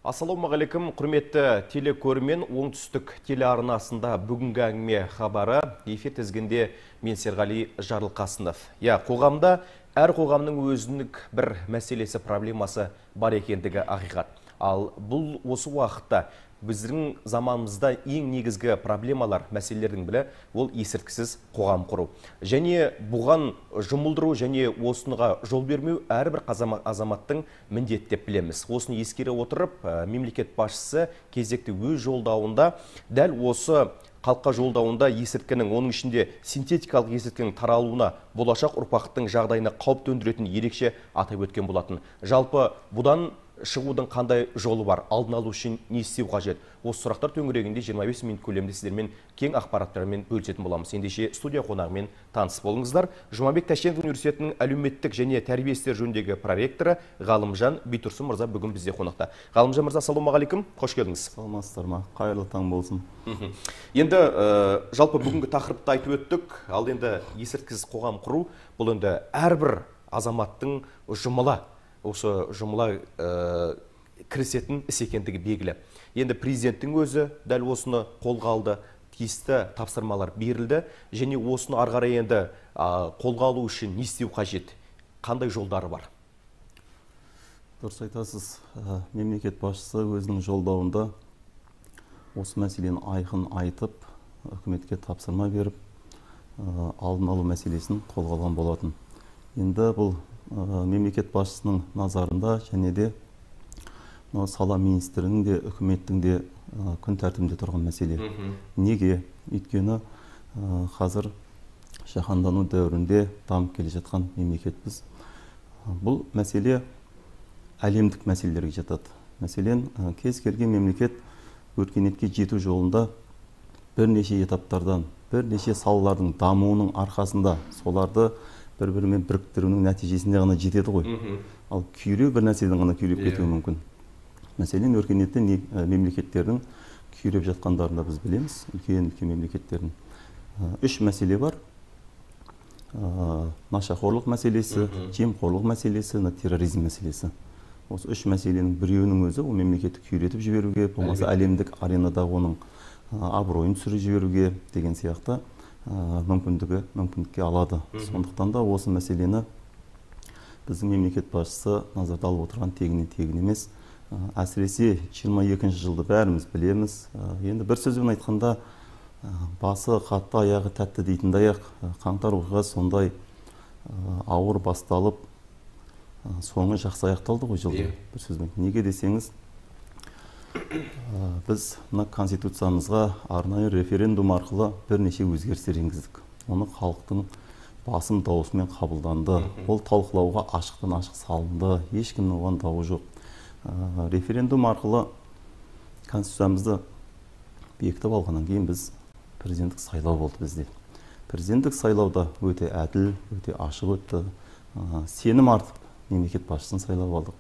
Ассалаумағалейкум, құрметті телекөрермен. Оңтүстік телеарнасында бүгінгі әңгіме хабары эфир тізгінде мен Серғали Жарылқасынов. Қоғамда әр қоғамның өзіндік бір мәселесі, проблемасы бар екендігі ақиқат. Ал бұл осы уақытта біздің заманымызда ең негізгі проблемалар, мәселелердің бірі ол есірткісіз қоғам құру. Және бұған жұмылдыру және осыныға жол бермеу әрбір азаматтың міндеті деп білеміз. Осыны ескере отырып, мемлекет басшысы кезекті өз жолдауында дәл осы халыққа жолдауында есірткінің, оның ішінде синтетикалық есірткінің таралуына, болашақ ұрпақтың жағдайына қауіп төндіретін ерекше атап өткен болатын. Жалпы бұдан шығудың қандай жолы бар, алдын алу үшін не істеу қажет? Осы сұрақтар төңірегінде 25 минут көлемде сіздермен кең ақпараттармен бөлісетін боламыз. Ендеше студия қонағымен таныс болыңыздар. Жұмабек Ташкент университетінің әлеуметтік және тәрбие істері жөніндегі проректоры Ғалымжан Битұрсын мырза бүгін бізде қонақта. Ғалымжан мырза, ассалаумағалейкум, қош келдіңіз. Саламатсыздар ма? Қайырлы таң болсын. Енді жалпы бүгінгі тақырыпты айтып өттік. Ал енді есірткісіз қоғам құру, бұл енді әрбір азаматтың осы жұмыла кірісетін іс екендігі белгілі. Енді президенттің өзі дәл осыны қолға алды, тиісті тапсырмалар берілді, және осыны ары қарай енді қолға алу үшін не істеу қажет? Қандай жолдары бар? Дұрыс айтасыз. Мемлекет басшысы өзінің жолдауында осы мәселені айқын айтып, үкіметке тапсырма беріп, алдын алу мәселесін қолға алған болатын. Енді бұл мемлекет басшысының назарында және де сала министрінің де үкіметтің де күн тәртібінде тұрған мәселе. Неге? Өйткені қазір жаһандану дәуірінде дамып келе жатқан мемлекетпіз. Бұл мәселе әлемдік мәселелерге жатады. Мәселен, кез келген мемлекет өркениетке жету жолында бірнеше этаптардан, бірнеше салалардың дамуының арқасында соларды бір-бірімен біріктіруінің нәтижесінде ғана жетеді ғой. Ал күйреу бір нәрседен ғана күйреп кетуі мүмкін. Мәселен, өркениетте мемлекеттердің күйреп жатқандарын да біз білеміз, үлкен мемлекеттердің. Үш мәселе бар. Нашақорлық мәселесі, жемқорлық мәселесі, терроризм мәселесі. Осы үш мәселенің біреуінің өзі ол мемлекетті күйретіп жіберуге, болмаса әлемдік аренада оның абыройын түсіріп жіберуге деген сияқты мүмкіндікке алады. Сондықтан да осы мәселені біздің мемлекет басшысы назарда алып отырған тегін емес. Әсіресе 22 жылды бәріміз білеміз. Енді бір сөзбен айтқанда, басы қатты, аяғы тәтті дейтіндей-ақ, қаңтар оқиға сондай ауыр басталып, соңы жақсы аяқталды ғой жылды. Бір сөзбен. Неге десеңіз, біз Конституциямызға арнайы референдум арқылы бірнеше өзгерістер енгіздік. Оны халықтың басым дауысымен қабылданды. Ол талқылауға ашықтан ашық салынды. Ешкімнің оған дауы жоқ. Референдум арқылы Конституциямызды бекітіп алғаннан кейін біз президенттік сайлау болды бізде. Президенттік сайлауда өте әділ, өте ашық өтті. Сенім артып мемлекет басшысын сайлап алдық.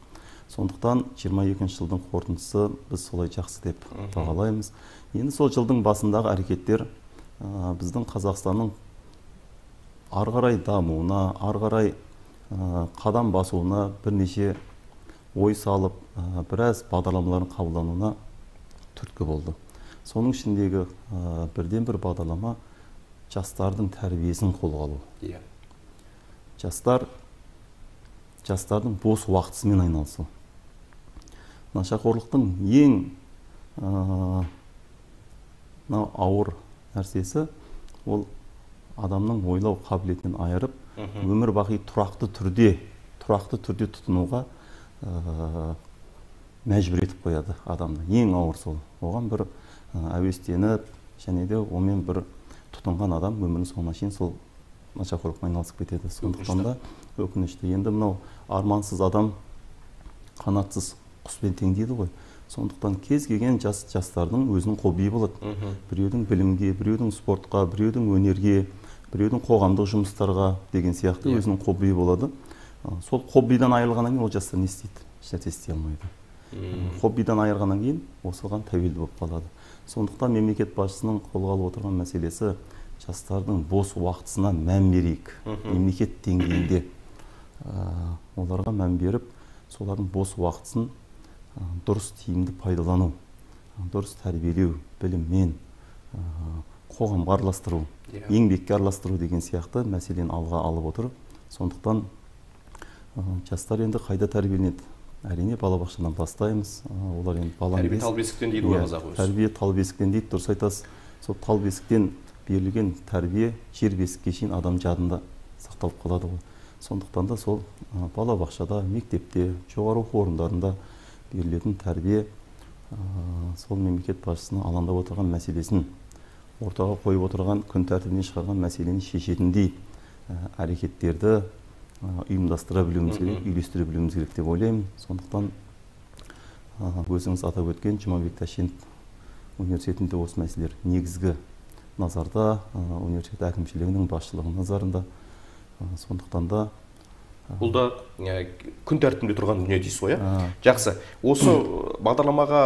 Сондықтан 22 жылдың қорытындысы біз солай жақсы деп бағалаймыз. Енді сол жылдың басындағы әрекеттер біздің Қазақстанның ары қарай дамуына, ары қарай қадам басуына бірнеше ой салып, біраз бағдарламалардың қабылдануына түрткі болды. Соның ішіндегі бірден бір бағдарлама жастардың тәрбиесін қолға алу. Жастардың бос уақытысымен айналысу. Нашақорлықтың ең ауыр нәрсесі ол адамның ойлау қабілетінен айырып, өмір бақи тұрақты түрде тұтынуға мәжбүр етіп қояды адамды. Ең ауыр сол. Оған бір әуестеніп, және де онымен бір тұтынған адам өмірінің соңына шейін сол нашақорлықпен айналысып кетеді. Сондықтан да өкінішті. Енді мынау армансыз адам қанатсыз құспен тең дейді ғой. Сондықтан кез келген жастардың өзінің хоббиі болады. Біреудің білімге, біреудің спортқа, біреудің өнерге, біреудің қоғамдық жұмыстарға деген сияқты өзінің хоббиі болады. Сол хоббидан айырылғаннан кейін ол жастар не істейді? Ештеңе істей алмайды. Хоббидан айырғаннан кейін осыған тәуелді болып қалады. Сондықтан мемлекет басшысының қолға алып отырған мәселесі жастардың бос уақытысына мән берейік. Мемлекет деңгейінде оларға мән беріп, солардың бос уақытысын дұрыс тиімді пайдалану, дұрыс тәрбиелеу, біліммен қоғамға араластыру, еңбекке араластыру деген сияқты мәселені алға алып отыр. Сондықтан жастар енді қайда тәрбиеленеді? Әрине балабақшадан бастаймыз. Олар енді тәрбие тал бесіктен дейді ғой қазақ өзі. Тәрбие тал бесіктен дейді, дұрыс айтасыз. Сол тал бесіктен берілген тәрбие жер бесікке шейін адам жадында сақталып қалады ғой. Сондықтан да сол балабақшада, мектепте, жоғары оқу орындарында берілетін тәрбие сол мемлекет басшысының алаңдап отырған мәселесін, ортаға қойып отырған, күн тәртібінен шығарған мәселені шешетіндей әрекеттерді ұйымдастыра білуіміз керек, үйлестіре білуіміз керек деп ойлаймын. Сондықтан өзіңіз атап өткен Жұмабек Тәшенов университетінде осы мәселелер негізгі назарда, университет әкімшілігінің басшылығының назарында. Сондықтан да бұл да күн тәртібінде тұрған дүние дейсіз ғой, жақсы. Осы бағдарламаға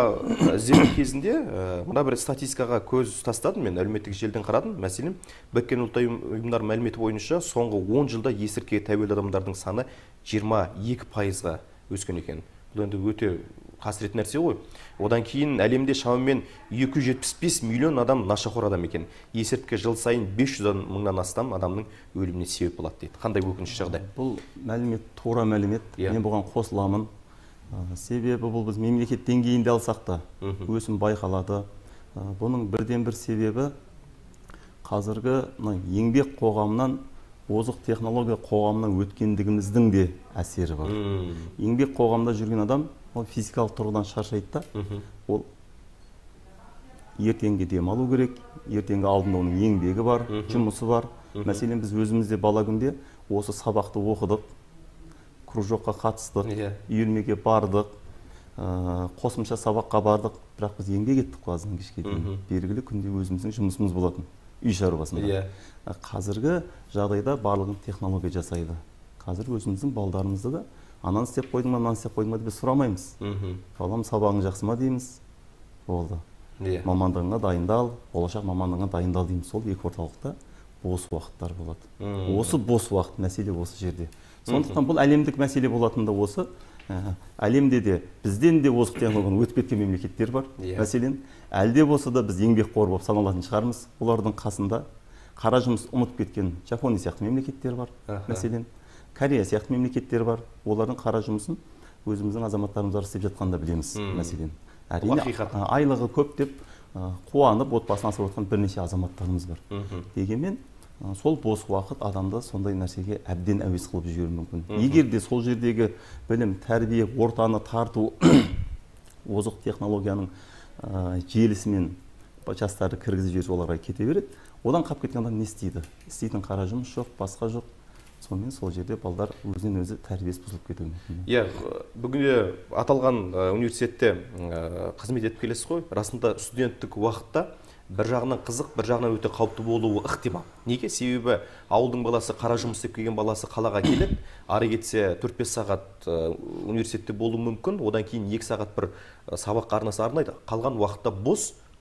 іздеу кезінде мына бір статистикаға көз тастадым, мен әлеуметтік желіден қарадым. Мәселен, Біріккен ұлттар ұйымдар мәліметі бойынша соңғы 10 жылда есірткіге тәуелді адамдардың саны 22%-ға өскен екен. Бұл енді өте қасірет нәрсе ғой. Одан кейін әлемде шамамен 275 миллион адам нашақор адам екен. Есірткі жыл сайын 500 мыңнан астам адамның өліміне себеп болады дейді. Қандай өкінішті жағдай? Бұл мәлімет тура мәлімет. Мен бұған қосыламын. Себебі бұл біз мемлекет деңгейінде алсақ та өсім байқалады. Бұның бірден бір себебі қазіргі еңбек қоғамынан озық технология қоғамына өткендігіміздің де әсері бар. Еңбек қоғамда жүрген адам ол физикалық тұрғыдан шаршайды да, ол ертеңге демалу керек, ертеңгі алдында оның еңбегі бар, жұмысы бар. Мәселен, біз өзімізде бала күнде осы сабақты оқыдық, кружокқа қатыстық, үйірмеге бардық, қосымша сабаққа бардық, бірақ біз еңбек еттік аздан кешке дейін. Белгілі күнде өзіміздің жұмысымыз болатын, үй шаруасында. Қазіргі жағдайда барлығын технология жасайды. Қазір өзіміздің балдарымызды да ананы істеп қойдың ма, мынаны істеп қойдың ма деп біз сұрамаймыз. Балам, сабағың жақсы ма дейміз. Болды. Мамандығыңа дайындал, болашақ мамандығыңа дайындал дейміз. Сол екі орталықта бос уақыттар болады. Осы бос уақыт мәселе осы жерде. Сондықтан бұл әлемдік мәселе болатында осы. Әлемде де бізден де озық технологияны өтіп кеткен мемлекеттер бар. Мәселен, әлде болса да біз еңбекқор болып саналатын шығармыз. Олардың қасында қара жұмыс ұмытып кеткен Жапония сияқты мемлекеттер бар. Мәселен, Корея сияқты мемлекеттер бар. Олардың қара жұмысын өзіміздің азаматтарымыз істеп жатқанда білеміз. Мәселен, әрине айлығы көп деп қуанып отбасын асырап отқан бірнеше азаматтарымыз бар. Дегенмен сол бос уақыт адамды сондай нәрсеге әбден әуес қылып жіберуі мүмкін. Егер де сол жердегі білім, тәрбие, ортаны тарту, озық технологияның желісімен жастарды кіргізіп жіберсе оларға кете береді. Одан қалып кеткен адам не істейді? Істейтін қара жұмыс жоқ, басқа жоқ. Сонымен сол жерде балдар өзінен өзі тәрбиесі бұзылып кетуі мүмкін. Бүгінде аталған университетте қызмет етіп келесіз ғой. Расында студенттік уақытта бір жағынан қызық, бір жағынан өте қауіпті болуы ықтимал. Неге? Себебі ауылдың баласы, қара жұмыс істеп келген баласы қалаға келеді, ары кетсе 4-5 сағат университетте болуы мүмкін, одан кейін 2 сағат бір сабаққа арнайды. Қалған уақытта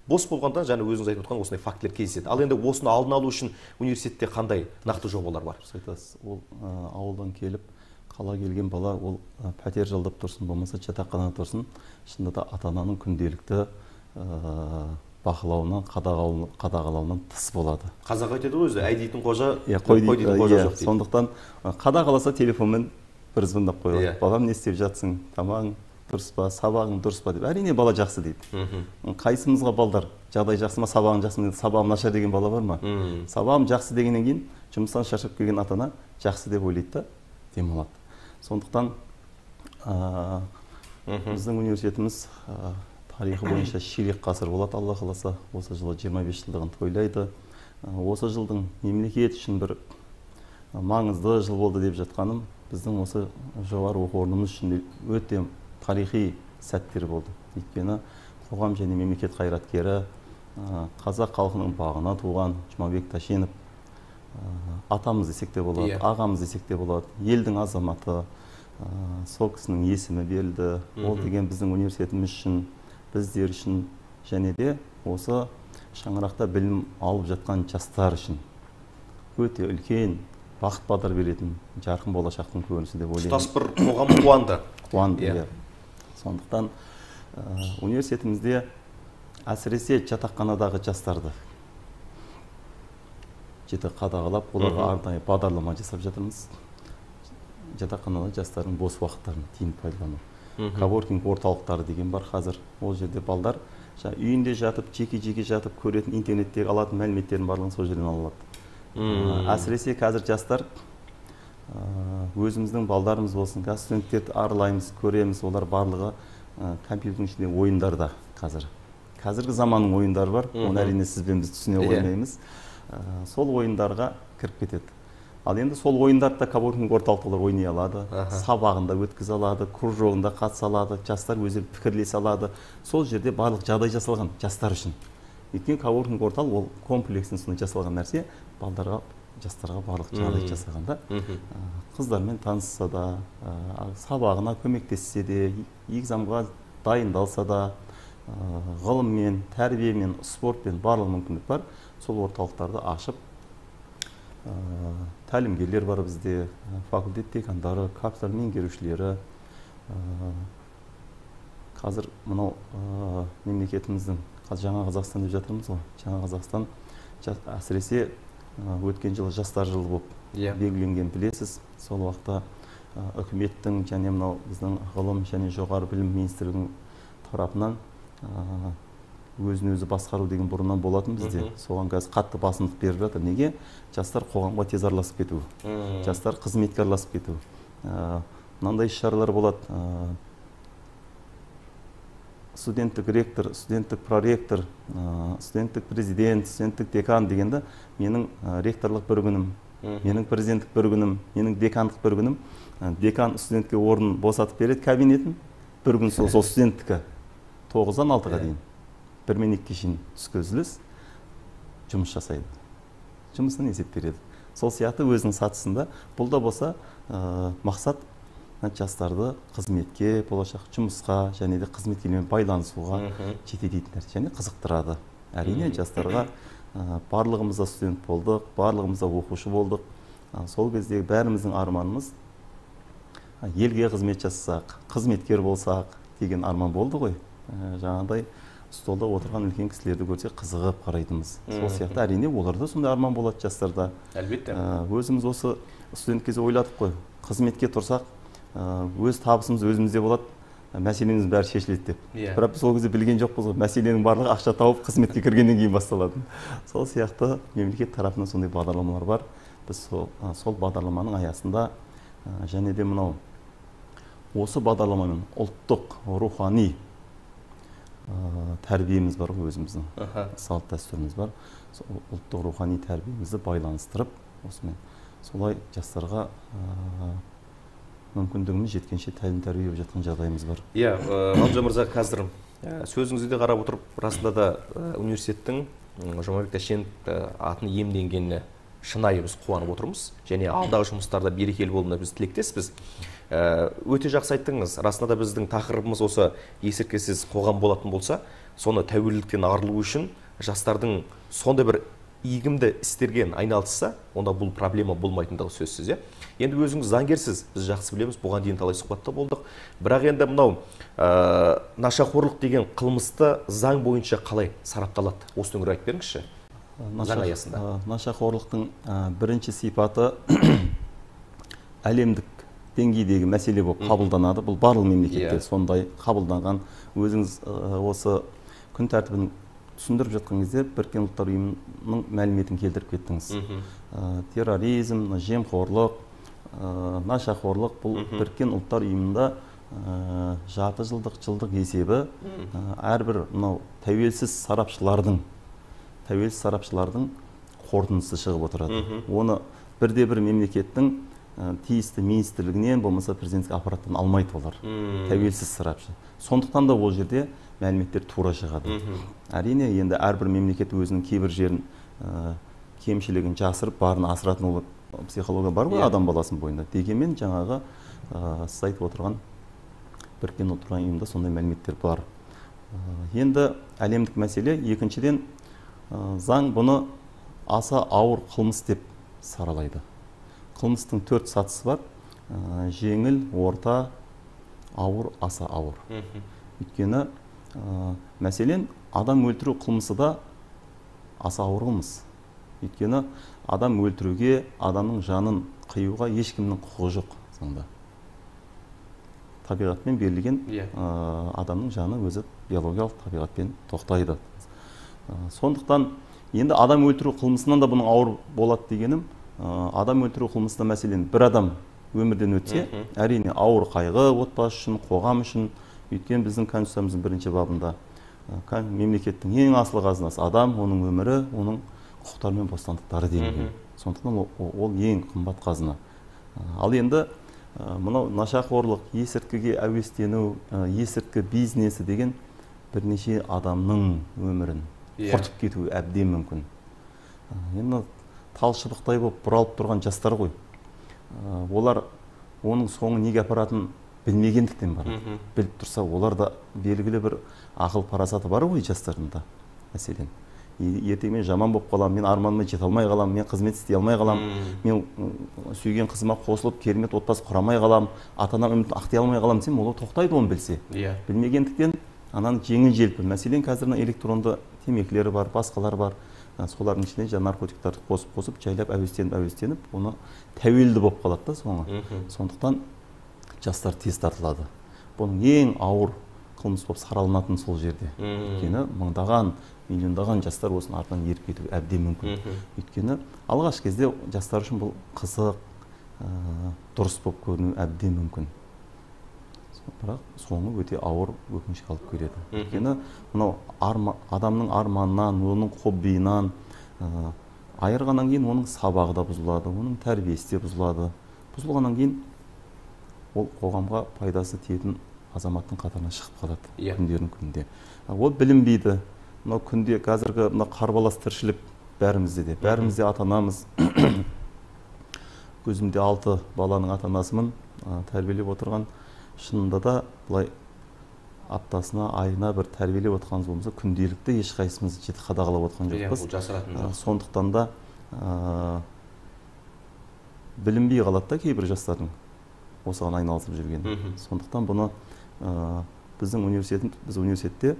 бос болғанда жаңа өзіңіз айтып отқан осындай фактілер кездеседі. Ал енді осыны алдын алу үшін университетте қандай нақты жобалар бар? Айтасыз, ол ауылдан келіп қала келген бала ол пәтер жалдап тұрсын, болмаса жатақханада тұрсын, шынында да ата-ананың күнделікті бақылауынан, қадағалауынан тыс болады. Қазақ айтады өзі, әй дейтін қожа, қой дейтін қожа жоқ дейді. Сондықтан қадағаласа телефонмен бір звондап қойылады. Балам, не істеп жатсың? Тамағың дұрыс па, сабағың дұрыс па деп. Әрине бала жақсы дейді. Қайсымызға балдар жағдай жақсы ма, сабағың жақсы ма, сабағым нашар деген бала бар ма? Сабағым жақсы дегеннен кейін жұмыстан шаршап келген ата-ана жақсы деп ойлайды да демалады. Сондықтан біздің университетіміз тарихы бойынша ширек ғасыр болады, Алла қаласа. Осы жылы 25 жылдығын тойлайды. Осы жылдың мемлекет үшін бір маңызды жыл болды деп жатқаным, біздің осы жоғары оқу орнымыз үшін өте тарихи сәттер болды. Өйткені қоғам және мемлекет қайраткері, қазақ халқының бағына туған Жұмабек Тәшенов атамыз десек те болады, ағамыз десек те болады, елдің азаматы, сол кісінің есімі берілді. Ол деген біздің университетіміз үшін, біздер үшін және де осы шаңырақта білім алып жатқан жастар үшін өте үлкен бақыт бадар беретін жарқын болашақтың көрінісі деп ойлаймын. Тұтас бір қоғам қуанды. Қуанды, иә. Сондықтан университетімізде әсіресе жатақханадағы жастарды жіті қадағалап, оларға арнайы бағдарлама жасап жатырмыз. Жатақханада жастардың бос уақыттарын тиімді пайдалану. Коворкинг орталықтары деген бар қазір. Ол жерде балдар үйінде жатып, жеке-жеке жатып көретін, интернеттегі алатын мәліметтердің барлығын сол жерден алады. Әсіресе қазір жастар өзіміздің балдарымыз болсын, студенттерді аралаймыз, көреміз, олар барлығы компьютердің ішінде ойындарда қазір. Қазіргі заманның ойындары бар, оны әрине сізбен біз түсіне қоймаймыз. Сол ойындарға кіріп кетеді. Ал енді сол ойындарда коворкинг орталықтар ойнай алады, сабағында өткізе алады, кружогында қатыса алады, жастар өздері пікірлесе алады. Сол жерде барлық жағдай жасалған жастар үшін. Өйткені коворкинг орталық ол комплекстің сондай жасалған нәрсе, балдарға, жастарға барлық жағдай жасағанда, қыздармен танысса да, сабағына көмектессе де, экзамға дайындалса да, ғылыммен, тәрбиемен, спортпен барлық мүмкіндік бар. Сол орталықтарды ашып, тәлімгерлер бар бізде, факультет декандары, кафедра меңгерушілері. Қазір мынау мемлекетіміздің жаңа Қазақстан деп жатырмыз ғой. Жаңа Қазақстан әсіресе өткен жылы жастар жылы болып белгіленген, білесіз. Сол уақытта үкіметтің және мынау біздің ғылым және жоғары білім министрлігінің тарапынан өзін-өзі басқару деген бұрыннан болатын бізде. Соған қазір қатты басымдық беріп жатыр. Неге? Жастар қоғамға тез араласып кету. Жастар қызметке араласып кету. Мынандай іс-шаралар болады. Студенттік ректор, студенттік проректор, студенттік президент, студенттік декан дегенде менің ректорлық бір күнім, менің президенттік бір күнім, менің декандық бір күнім. Декан студентке орын босатып береді кабинетін. Бір күн сол студенттікі 9-дан 6-ға дейін. 1 минутқа шейін түскі үзіліс жұмыс жасайды. Жұмысын есеп береді. Сол сияқты өзінің сатысында бұл да болса мақсат жастарды қызметке, болашақ жұмысқа және де қызметкермен байланысуға жетелейтін нәрсе, және қызықтырады. Әрине жастарға барлығымыз да студент болдық, барлығымыз да оқушы болдық. Сол кездегі бәріміздің арманымыз елге қызмет жасасақ, қызметкер болсақ деген арман болды ғой. Жаңағыдай столда отырған үлкен кісілерді көрсе қызығып қарайтынбыз. Сол сияқты әрине оларда сондай арман болады жастарда. Әлбетте. Өзіміз осы студент кезде ойладық қой, қызметке тұрсақ, өз табысымыз өзімізде болады, мәселеміз бәрі шешіледі деп. Бірақ біз сол кезде білген жоқпыз ғой, мәселенің барлығы ақша тауып қызметке кіргеннен кейін басталады. Сол сияқты мемлекет тарапынан сондай бағдарламалар бар. Біз сол бағдарламаның аясында және де мынау осы бағдарламамен ұлттық рухани тәрбиеміз бар ғой, өзіміздің салт дәстүріміз бар. Ұлттық рухани тәрбиемізді байланыстырып, осымен солай жастарға мүмкіндігіміз жеткенше тәлім тәрбие беріп жатқан жағдайымыз бар. Ғалымжан мырза, қазір сөзіңізді де қарап отырып, расында да университеттің Жұмабек Тәшенов атын иемденгеніне шынайы біз қуанып отырмыз, және алдағы жұмыстарда берекелі болуына біз тілектеспіз. Өте жақсы айттыңыз. Расында да біздің тақырыбымыз осы есірткісіз қоғам болатын болса, соны тәуелділіктен арылу үшін жастардың сондай бір игімді істерген айналысса, онда бұл проблема болмайтындығы сөзсіз. Енді өзіңіз заңгерсіз, біз жақсы білеміз, бұған дейін талай сұхбатта болдық. Бірақ енді мынау нашақорлық деген қылмысты заң бойынша қалай сарапталады? Осы өңір айтып беріңізші. Заң аясында. Нашақорлықтың бірінші сипаты әлемдік деңгейдегі мәселе болып қабылданады. Бұл барлық мемлекетте сондай қабылданған. Өзіңіз осы күн тәртібін түсіндіріп жатқан кезде Біріккен ұлттар ұйымының мәліметін келтіріп кеттіңіз. Терроризм, жемқорлық, нашақорлық бұл Біріккен ұлттар ұйымында жарты жылдық есебі әрбір тәуелсіз сарапшылардың қорытындысы шығып отырады. Оны бірде-бір мемлекеттің тиісті министрлігінен, болмаса президенттік аппараттан алмайды олар. Тәуелсіз сарапшы. Сондықтан да ол жерде мәліметтер тура шығады. Әрине, енді әрбір мемлекет өзінің кейбір жерін кемшілігін жасырып, барын асыратын психология бар ғой адам баласының бойында. Дегенмен жаңағы сіз айтып отырған Біріккен ұлттар ұйымында сондай мәліметтер бар. Енді әлемдік мәселе, екіншіден заң бұны аса ауыр қылмыс деп саралайды. Қылмыстың 4 сатысы бар. Жеңіл, орта, ауыр, аса ауыр. Өйткені Мәселен, адам өлтіру қылмысы да аса ауыр қылмыс. Өйткені адам өлтіруге, адамның жанын қиюға ешкімнің құқығы жоқ заңда. Табиғатпен берілген адамның жаны өзі биологиялық табиғатпен тоқтайды. Сондықтан енді адам өлтіру қылмысынан да бұның ауыр болады дегенім, адам өлтіру қылмысында мәселен бір адам өмірден өтсе, әрине ауыр қайғы отбасы үшін, қоғам үшін. Өйткені біздің Конституциямыздың бірінші бабында мемлекеттің ең асыл қазынасы адам, оның өмірі, оның құқықтары мен бостандықтары делінген. Сондықтан ол ең қымбат қазына. Ал енді мынау нашақорлық, есірткіге әуестену, есірткі бизнесі деген бірнеше адамның өмірін құртып кетуі әбден мүмкін. Енді талшыбықтай болып бұралып тұрған жастар ғой. Олар оның соңы неге апаратын білмегендіктен бар. Біліп тұрса, олар да белгілі бір ақыл парасаты бар ғой жастарында. Мәселен, ертең мен жаман болып қалам, мен арманыма жете алмай қалам, мен қызмет істей алмай қалам, мен сүйген қызыма қосылып керемет отбасы құрамай қалам, ата-анам үмітін ақтай алмай қалам десем, ол тоқтайды оны білсе. Білмегендіктен ананың жеңіл желпі. Мәселен, қазір электронды темекілері бар, басқалар бар. Солардың ішіне жаңа наркотиктарды қосып, жайлап әуестеніп, оны тәуелді болып қалады да соңы. Сондықтан жастар тез тартылады. Бұның ең ауыр қылмыс болып сараланатын сол жерде. Өйткені мыңдаған, миллиондаған жастар осының артынан еріп кетуі әбден мүмкін. Өйткені алғаш кезде жастар үшін бұл қызық, дұрыс болып көріну әбден мүмкін. Бірақ соңы өте ауыр өкінішке алып келеді. Өйткені мынау адамның арманынан, оның хоббиынан айырғаннан кейін оның сабағы да бұзылады, оның тәрбиесі де бұзылады. Бұзылғаннан кейін ол қоғамға пайдасы тиетін азаматтың қатарына шығып қалады күндердің күнінде. Ол білінбейді. Мынау күнде қазіргі қарбалас тіршілік бәрімізде ата-анамыз. Көзімде 6 баланың ата-анасымын, тәрбиелеп отырған. Шынында да бұлай аптасына, айына бір тәрбиелеп отырғанымыз болмаса, күнделікті ешқайсымыз жіті қадағалап отырған жоқпыз. Сондықтан да білінбей қалады да кейбір жастардың осыған айналысып жүрген. Сондықтан бұны біз университетте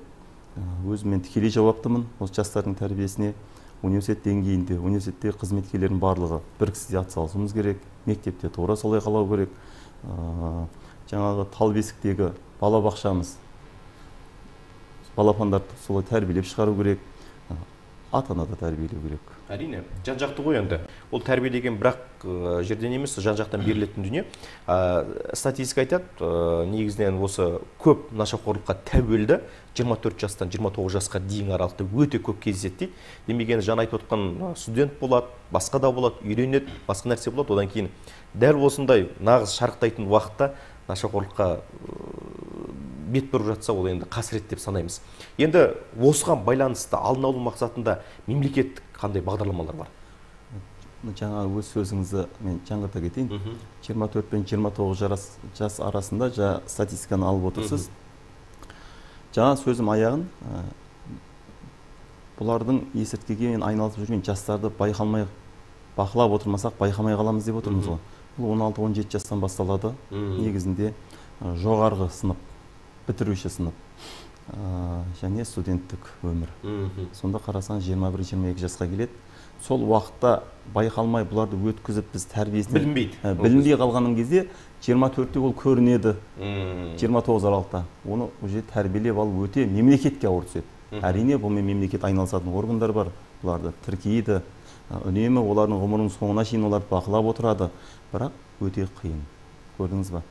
өзіммен тікелей жауаптымын осы жастардың тәрбиесіне. Университет деңгейінде, университеттегі қызметкерлердің барлығы бір кісіде атсалысуымыз керек, мектепте тура солай қалау керек. Жаңағы Талбесіктегі балабақшамыз, балапандарды солай тәрбиелеп шығару керек, ата-ана да тәрбиелеу керек. Әрине, жан-жақты ғой енді. Ол тәрбие деген бірақ жерден емес, жан-жақтан берілетін дүние. Статистика айтады, негізінен осы көп нашақорлыққа тәуелді 24 жастан 29 жасқа дейін аралықта өте көп кездеседі дейді. Демеген жаңа айтып отқан студент болады, басқа да болады, үйренеді, басқа нәрсе болады. Одан кейін дәл осындай нағыз шарықтайтын уақытта нашақорлыққа бет бұрып жатса, ол енді қасірет деп санаймыз. Енді осыған байланысты алдын алу мақсатында мемлекеттік қандай бағдарламалар бар? Жаңа өз сөзіңізді мен жаңғырта кетейін. 24 пен 29 жас арасында статистиканы алып отырсыз. Жаңа сөзім аяғын, бұлардың есірткіге айналысып жүрген жастарды бақылап отырмасақ, байқамай қаламыз деп отырмыз ғой. Бұл 16-17 жастан басталады. Негізінде жоғарғы сынып, бітіруші сынып және студенттік өмір. Сонда қарасан 21-22 жасқа келеді. Сол уақытта байқалмай бұларды өткізіп біз тәрбиесіне білінбей қалғанның кезде 24-те ол көрінеді. 29 аралықта. Оны уже тәрбиелеп алып өте мемлекетке ауыр түседі. Әрине бұл мемлекет айналысатын органдар бар. Бұларды тіркейді. Үнемі олардың ғұмырының соңына шейін оларды бақылап отырады. Бірақ өте қиын. Көрдіңіз ба?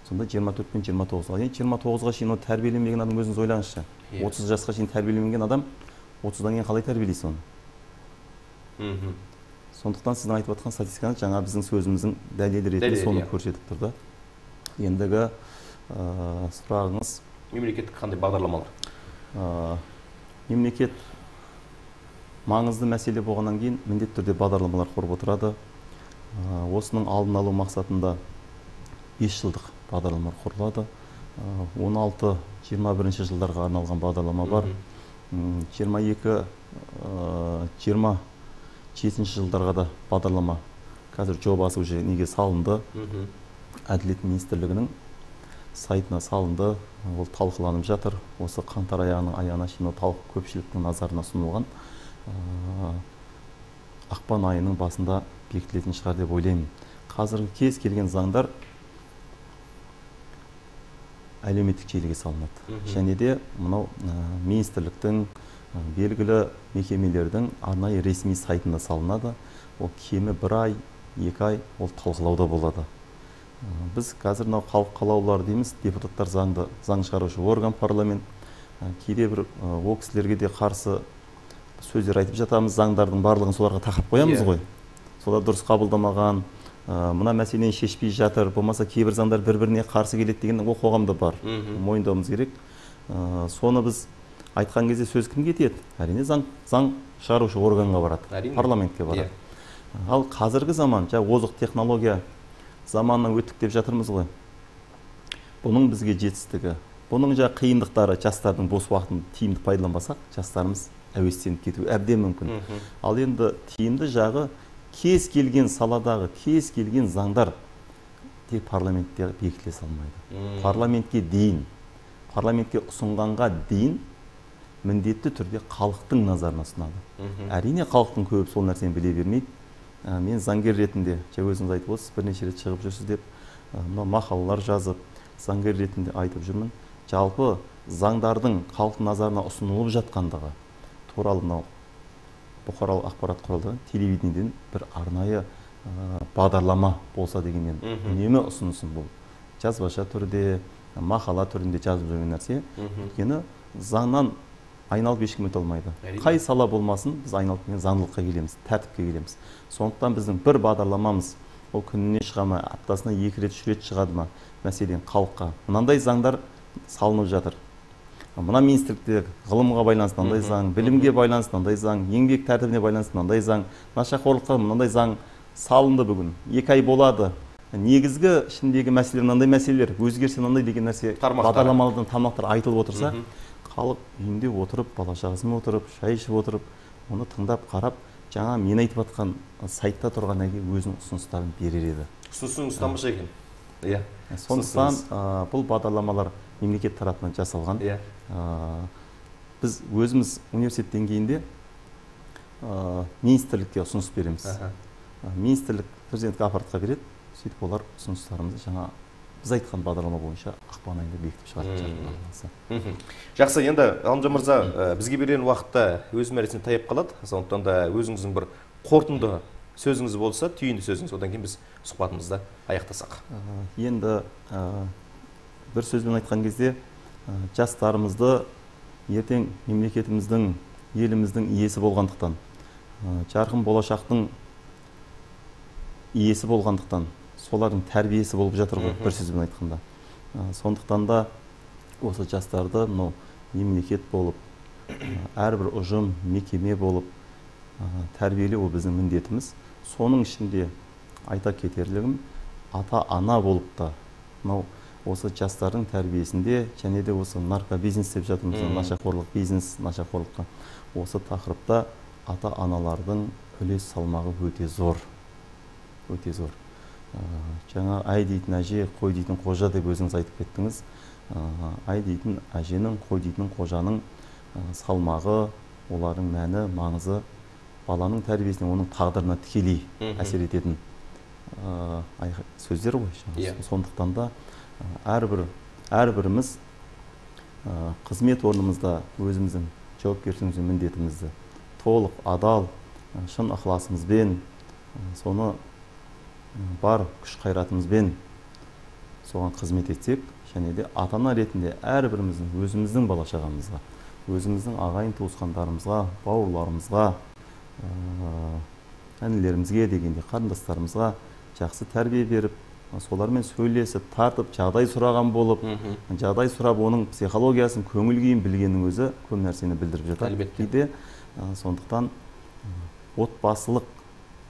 Сонда 24 пен 29-ға. 29-ға шейін ол тәрбиеленмеген адам өзіңіз ойлаңызшы. 30 жасқа шейін тәрбиеленмеген адам 30-дан кейін қалай тәрбиелейсіз оны? Сондықтан сіздің айтып отқан статистиканы жаңа біздің сөзіміздің дәлелі ретінде соны көрсетіп тұрды. Ендігі сұрағыңыз. Мемлекеттік қандай бағдарламалар? Мемлекет маңызды мәселе болғаннан кейін міндетті түрде бағдарламалар құрып отырады. Осының алдын алу мақсатында 5 жылдық бағдарламалар құрылады. 16-21 жылдарға арналған бағдарлама бар. 22-27 жылдарға да бағдарлама қазір жобасы уже неге салынды. Әділет министрлігінің сайтына салынды, ол талқыланып жатыр. Осы қаңтар аяғына шейін көпшіліктің назарына ұсынылған. Ақпан айының басында бекітілетін шығар деп ойлаймын. Қазіргі кез келген заңдар әлеуметтік желіге салынады. Және де мынау министрліктің белгілі мекемелердің арнайы ресми сайтында салынады. Ол кемі 1 ай, 2 ай ол талқылауда болады. Біз қазір халық қалаулылары дейміз, депутаттар заң шығарушы орган парламент. Кейде бір ол кісілерге де қарсы сөздер айтып жатамыз, заңдардың барлығын соларға тақап қоямыз ғой. Солар дұрыс қабылдамаған, мына мәселені шешпей жатыр, болмаса кейбір заңдар бір-біріне қарсы келеді деген ол қоғамда бар. Мойындауымыз керек. Соны біз айтқан кезде сөз кімге тиеді? Әрине заң шығарушы органға барады, парламентке барады. Ал қазіргі заман, озық технология заманнан өттік деп жатырмыз ғой. Бұның бізге жетістігі, бұның қиындықтары, жастардың бос уақытын тиімді пайдаланбасақ, жастарымыз әуестеніп кетуі әбден мүмкін. Ал енді тиімді жағы кез келген саладағы, кез келген заңдар тек парламентте бекітіле салмайды. Парламентке ұсынғанға дейін міндетті түрде халықтың назарына ұсынады. Әрине халықтың көбі сол нәрсені біле бермейді. Мен заңгер ретінде, өзіңіз айтып отырсыз, бірнеше рет шығып жүрсіз деп, мақалалар жазып, заңгер ретінде айтып жүрмін. Жалпы заңдардың халықтың назарына ұсынылып жатқандығы туралы бұқаралық ақпарат құралдары телевидениеден бір арнайы бағдарлама болса деген мен үнемі ұсынысым бұл. Жазбаша түрде, мақала түрінде жазып жүрген нәрсе. Өйткені заңнан айналып ешкім өте алмайды. Қай сала болмасын, біз айналып келген заңдылыққа келеміз, тәртіпке келеміз. Сондықтан біздің бір бағдарламамыз, ол күніне шыға ма, аптасына 2 рет, 3 рет шығады ма, мәселен халыққа. Мынандай заңдар салынып жатыр. Мына министрлікте ғылымға байланысты мынандай заң, білімге байланысты мынандай заң, еңбек тәртібіне байланысты мынандай заң, нашақорлыққа мынандай заң салынды бүгін. 2 ай болады. Негізгі ішіндегі мәселелер мынандай мәселелер, өзгерсе мынандай деген нәрсе бағдарламалардан тамақтар айтылып отырса, халық үйінде отырып, бала-шағасымен отырып, шай ішіп отырып, оны тыңдап, қарап, жаңа мен айтып жатқан сайтта тұрған өзінің ұсыныстарын берер еді. Ұсынысыңыз тамаша екен. Сондықтан бұл бағдарламалар мемлекет тарапынан жасалған. Біз өзіміз университет деңгейінде министрлікке ұсыныс береміз. Министрлік президентке аппаратқа береді, сөйтіп олар ұсыныстарымызды жаңа біз айтқан бағдарлама бойынша ақпан айында бекітіп шығарады. Жақсы, енді Ғалымжан мырза, бізге берген уақытта өз мәресіне таяп қалады. Сондықтан да өзіңіздің бір қорытынды сөзіңіз болса, түйінді сөзіңіз, одан кейін біз сұхбатымызды аяқтасақ. Енді бір сөзбен айтқан кезде жастарымызды ертең мемлекетіміздің, еліміздің иесі болғандықтан, жарқын болашақтың иесі болғандықтан, солардың тәрбиесі болып жатыр ғой, бір сөзбен айтқанда. Сондықтан да осы жастарды мемлекет болып, әрбір ұжым, мекеме болып тәрбиелеу ол біздің міндетіміз. Соның ішінде айта кетерлігім, ата-ана болып та осы жастардың тәрбиесінде, және де осы наркобизнес деп жатырмыз, нашақорлық бизнес, нашақорлыққа, осы тақырыпта ата-аналардың үлес салмағы өте зор. Өте зор. Жаңа ай дейтін әже, қой дейтін қожа деп өзіңіз айтып кеттіңіз. Ай дейтін әженің, қой дейтін қожаның салмағы, олардың мәні, маңызы, баланың тәрбиесіне, оның тағдырына тікелей әсер ететін сөздер ғой. Сондықтан да әрбіріміз қызмет орнымызда өзіміздің жауапкершілігімізді, міндетімізді толық, адал, шын ықыласымызбен, соны бар күш қайратымызбен соған қызмет етсек, және де ата-ана ретінде әрбіріміздің өзіміздің бала-шағамызға, өзіміздің ағайын туысқандарымызға, бауырларымызға, әнілерімізге дегенде қарындастарымызға жақсы тәрбие беріп, солармен сөйлесіп, тартып, жағдай сұраған болып, жағдай сұрап, оның психологиясын, көңіл күйін білгеннің өзі көп нәрсені білдіріп жатады. Кейде сондықтан отбасылық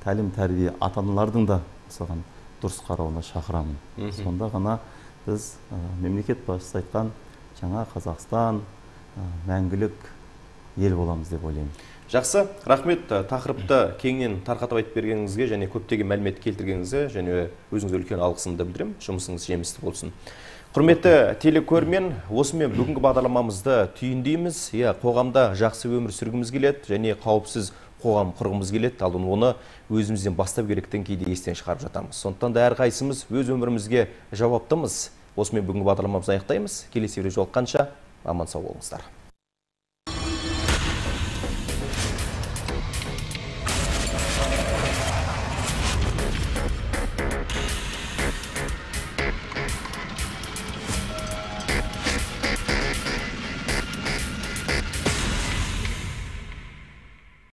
тәлім-тәрбие ата-аналардың да осыған дұрыс қарауына шақырамын. Сонда ғана біз мемлекет басшысы айтқан жаңа Қазақстан мәңгілік ел боламыз деп ойлаймын. Жақсы, рахмет, тақырыпты кеңінен тарқатып айтып бергеніңізге және көптеген мәлімет келтіргеніңізге және өзіңізге үлкен алғысымды білдіремін. Жұмысыңыз жемісті болсын. Құрметті телекөрермен, осымен бүгінгі бағдарламамызды түйіндейміз. Қоғамда жақсы өмір сүргіміз келеді және қауіпсіз қоғам құрғымыз келеді, ал оны өзімізден бастап керектен кейде естен шығарып жатамыз. Сондықтан да әрқайсымыз өз өмірімізге жауаптымыз. Осымен бүгінгі бағдарламамызды аяқтаймыз. Келесі жолыққанша аман сау болыңыздар.